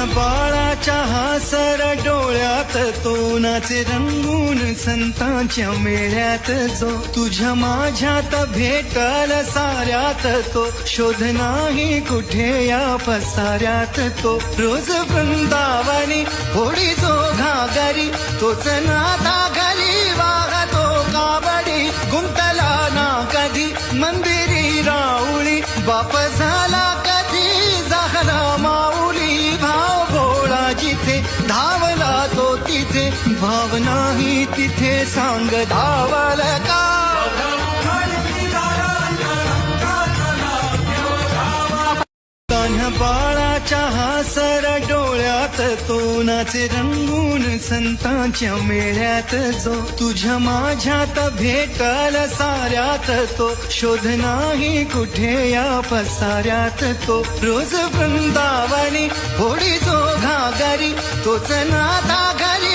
बाळाच्या हासर डोळ्यात तो नाचे रंगून संतांच्या मेळ्यात जो तुझ्या माझ्यात भेटल साऱ्यात तो शोध नाही कुठे या पसाऱ्यात तो रोज वृंदावनी होडी जो घागरी तोच नाता घरी वाहतो काबडी गुंतला ना कधी मंदिरी राऊळी बाप झाला कधी झाला माऊली भाव भोळा जिथे धावला तो तिथे भाव नाही तिथे सांग धावल का बाळाच्या हासर डोळ्यात तो नाचे रंगून संतांच्या मेळ्यात जो तुझ्या माझ्यात भेटल साऱ्यात तो शोध नाही कुठे या पसाऱ्यात तो रोज वृंदावनी होडी जो घागरी तोच नाता घरी